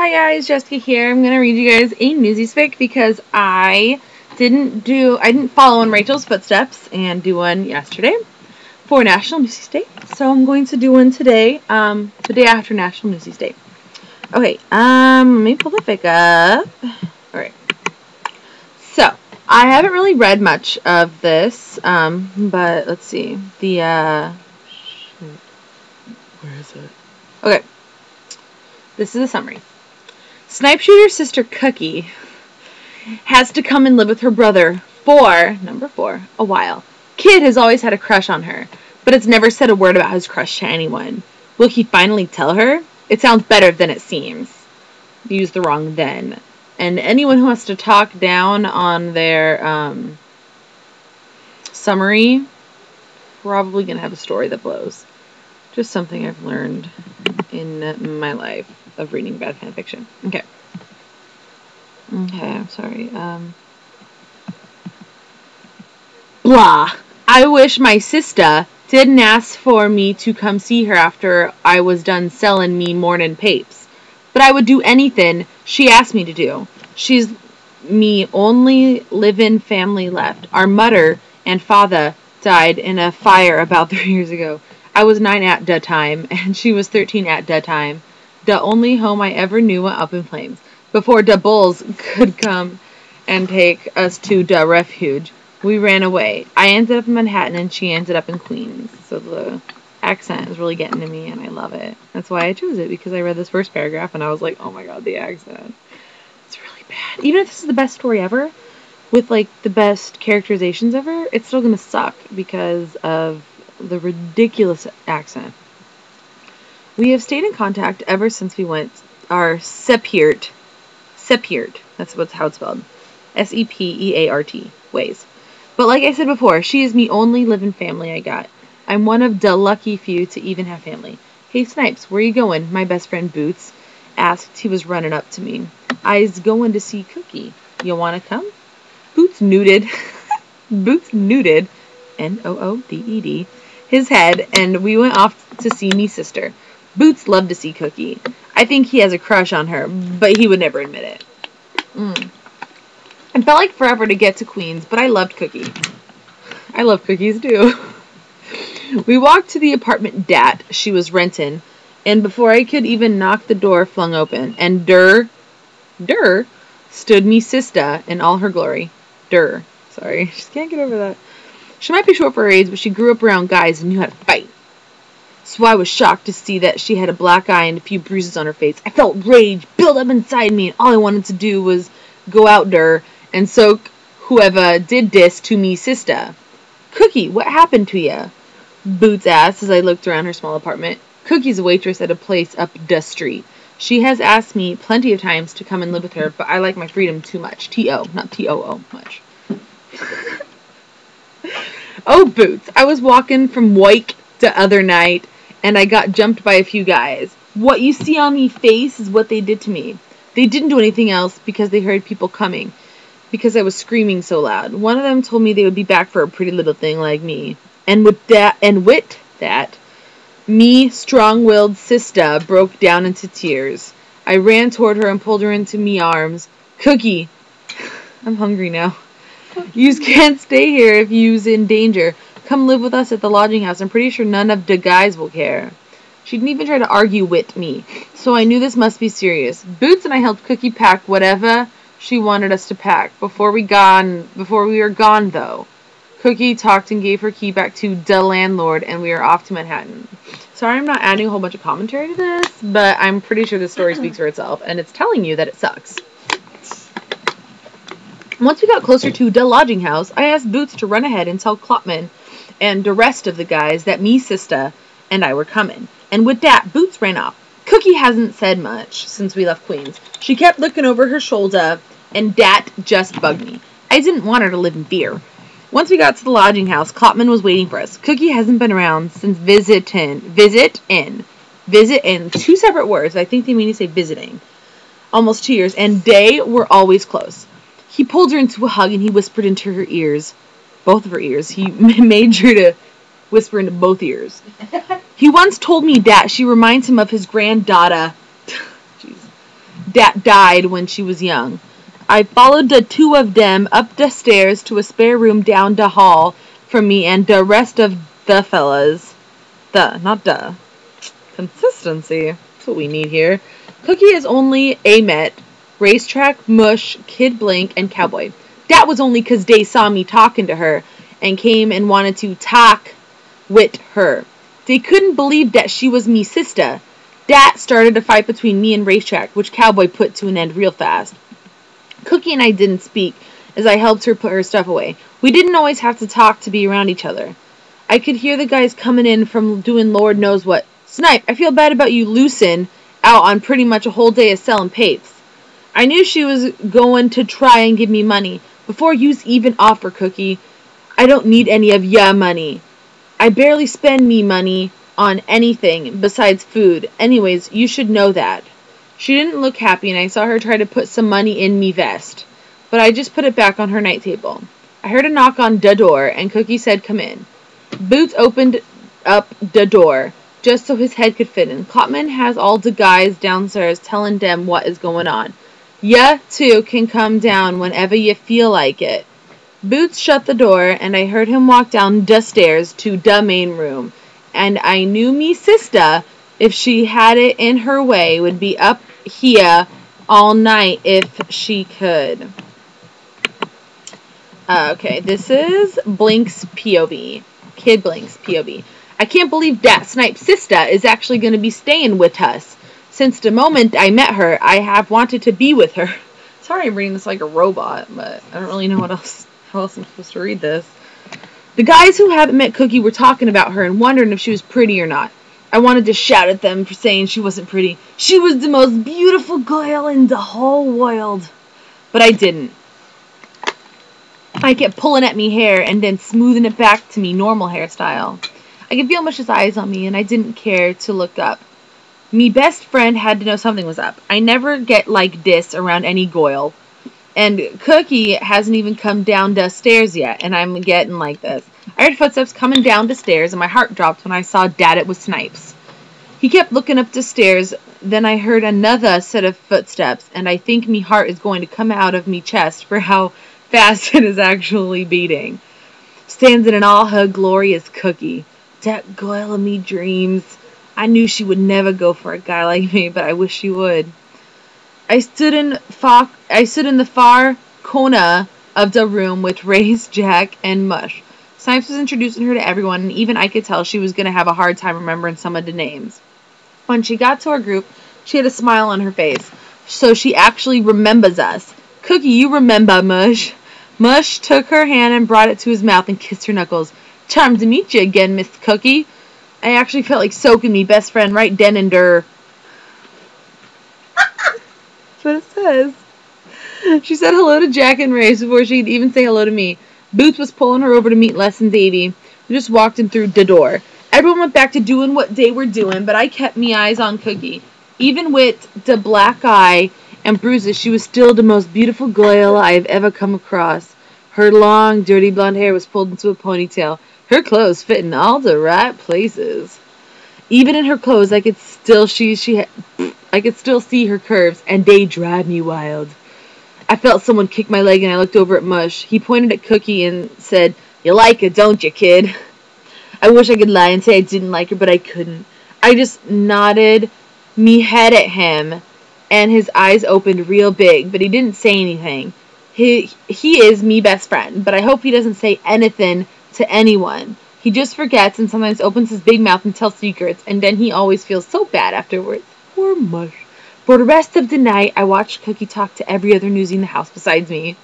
Hi guys, Jessica here. I'm gonna read you guys a Newsies fic because I didn't follow in Rachel's footsteps and do one yesterday for National Newsies Day. So I'm going to do one today, the day after National Newsies Day. Okay, let me pull the fic up. Alright. So, I haven't really read much of this, but let's see. Where is it? Okay. This is a summary. Snipe Shooter's sister Cookie has to come and live with her brother for, number 4, a while. Kid has always had a crush on her, but has never said a word about his crush to anyone. Will he finally tell her? It sounds better than it seems. Use the wrong then. And anyone who wants to talk down on their summary, probably going to have a story that blows. Just something I've learned in my life of reading bad fan fiction. Okay. Okay, I'm sorry. Blah. I wish my sister didn't ask for me to come see her after I was done selling me morning papes. But I would do anything she asked me to do. She's me only living family left. Our mother and father died in a fire about 3 years ago. I was 9 at that time, and she was 13 at that time. The only home I ever knew went up in flames. Before the bulls could come and take us to the refuge, we ran away. I ended up in Manhattan, and she ended up in Queens. So the accent is really getting to me, and I love it. That's why I chose it, because I read this first paragraph, and I was like, oh my god, the accent. It's really bad. Even if this is the best story ever, with, like, the best characterizations ever, it's still gonna suck because of the ridiculous accent. We have stayed in contact ever since we went our sepeart, that's how it's spelled, S-E-P-E-A-R-T, ways. But like I said before, she is me only living family I got. I'm one of the lucky few to even have family. Hey Snipes, where you going? My best friend Boots asked. He was running up to me. I's going to see Cookie. You wanna come? Boots nuded, N-O-O-D-E-D, his head, and we went off to see me sister. Boots loved to see Cookie. I think he has a crush on her, but he would never admit it. It felt like forever to get to Queens, but I loved Cookie. I love cookies too. We walked to the apartment dat she was renting, and before I could even knock, the door flung open, and der stood me sister in all her glory. Sorry, just can't get over that. She might be short for her age, but she grew up around guys and knew how to fight. So I was shocked to see that she had a black eye and a few bruises on her face. I felt rage build up inside me, and all I wanted to do was go out there and soak whoever did this to me sister. Cookie, what happened to ya? Boots asked as I looked around her small apartment. Cookie's a waitress at a place up the street. She has asked me plenty of times to come and live with her, but I like my freedom too much. T-O, not T-O-O, much. Oh, Boots, I was walking from Wyke the other night, and I got jumped by a few guys. What you see on me face is what they did to me. They didn't do anything else because they heard people coming, because I was screaming so loud. One of them told me they would be back for a pretty little thing like me. And with that, me strong-willed sister broke down into tears. I ran toward her and pulled her into me arms. Cookie, I'm hungry now. Yous can't stay here if you's in danger. Come live with us at the lodging house. I'm pretty sure none of the guys will care. She didn't even try to argue with me, so I knew this must be serious. Boots and I helped Cookie pack whatever she wanted us to pack. Before we were gone, though, Cookie talked and gave her key back to the landlord, and we were off to Manhattan. Sorry I'm not adding a whole bunch of commentary to this, but I'm pretty sure this story speaks for itself, and it's telling you that it sucks. Once we got closer to the lodging house, I asked Boots to run ahead and tell Klopman and the rest of the guys that me, sister, and I were coming. And with that, Boots ran off. Cookie hasn't said much since we left Queens. She kept looking over her shoulder, and that just bugged me. I didn't want her to live in fear. Once we got to the lodging house, Klopman was waiting for us. Cookie hasn't been around since visit in. 2 separate words. I think they mean to say visiting. Almost 2 years, and they were always close. He pulled her into a hug, and he whispered into her ears. Both of her ears. He made sure to whisper into both ears. He once told me that she reminds him of his granddaughter. Jeez. that died when she was young. I followed the two of them up the stairs to a spare room down the hall from me and the rest of the fellas. Not the. Consistency. That's what we need here. Cookie is only a Met, Racetrack, Mush, Kid Blink, and Cowboy. That was only 'cause they saw me talking to her and came and wanted to talk with her. They couldn't believe that she was me sister. That started a fight between me and Racetrack, which Cowboy put to an end real fast. Cookie and I didn't speak as I helped her put her stuff away. We didn't always have to talk to be around each other. I could hear the guys coming in from doing Lord knows what. Snipe, I feel bad about you losing out on pretty much a whole day of selling papes. I knew she was going to try and give me money. Before you's even offer, Cookie. I don't need any of ya money. I barely spend me money on anything besides food. Anyways, you should know that. She didn't look happy, and I saw her try to put some money in me vest. But I just put it back on her night table. I heard a knock on the door, and Cookie said, "Come in." Boots opened up the door, just so his head could fit in. Klopman has all the guys downstairs telling them what is going on. Ya, too, can come down whenever you feel like it. Boots shut the door, and I heard him walk down the stairs to the main room. And I knew me sister, if she had it in her way, would be up here all night if she could. Okay, this is Blink's POV. Kid Blink's POV. I can't believe that Snipe's sister is actually going to be staying with us. Since the moment I met her, I have wanted to be with her. Sorry I'm reading this like a robot, but I don't really know how else I'm supposed to read this. The guys who haven't met Cookie were talking about her and wondering if she was pretty or not. I wanted to shout at them for saying she wasn't pretty. She was the most beautiful girl in the whole world. But I didn't. I kept pulling at me hair and then smoothing it back to me normal hairstyle. I could feel Mush's eyes on me and I didn't care to look up. Me best friend had to know something was up. I never get like this around any goyle. And Cookie hasn't even come down the stairs yet, and I'm getting like this. I heard footsteps coming down the stairs, and my heart dropped when I saw that it was Snipes. He kept looking up the stairs, then I heard another set of footsteps, and I think me heart is going to come out of me chest for how fast it is actually beating. Standing in all her glory is Cookie. That girl of me dreams. I knew she would never go for a guy like me, but I wish she would. I stood in the far corner of the room with Race, Jack, and Mush. Snipes was introducing her to everyone, and even I could tell she was going to have a hard time remembering some of the names. When she got to our group, she had a smile on her face, so she actually remembers us. Cookie, you remember Mush. Mush took her hand and brought it to his mouth and kissed her knuckles. Charmed to meet you again, Miss Cookie. I actually felt like soaking me best friend right then and there. That's what it says. She said hello to Jack and Race before she could even say hello to me. Boots was pulling her over to meet Les and Davy, who just walked in through the door. Everyone went back to doing what they were doing, but I kept me eyes on Cookie. Even with the black eye and bruises, she was still the most beautiful girl I have ever come across. Her long, dirty blonde hair was pulled into a ponytail. Her clothes fit in all the right places. Even in her clothes, I could still see her curves, and they drive me wild. I felt someone kick my leg, and I looked over at Mush. He pointed at Cookie and said, "You like her, don't you, kid?" I wish I could lie and say I didn't like her, but I couldn't. I just nodded me head at him, and his eyes opened real big, but he didn't say anything. He is me best friend, but I hope he doesn't say anything to anyone. He just forgets and sometimes opens his big mouth and tells secrets, and then he always feels so bad afterwards. Poor Mush. For the rest of the night, I watched Cookie talk to every other newsie in the house besides me.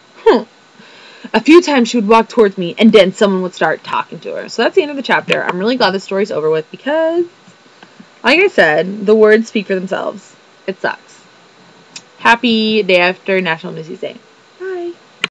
A few times she would walk towards me, and then someone would start talking to her. So that's the end of the chapter. I'm really glad the story's over with because, like I said, the words speak for themselves. It sucks. Happy day after National Newsies Day.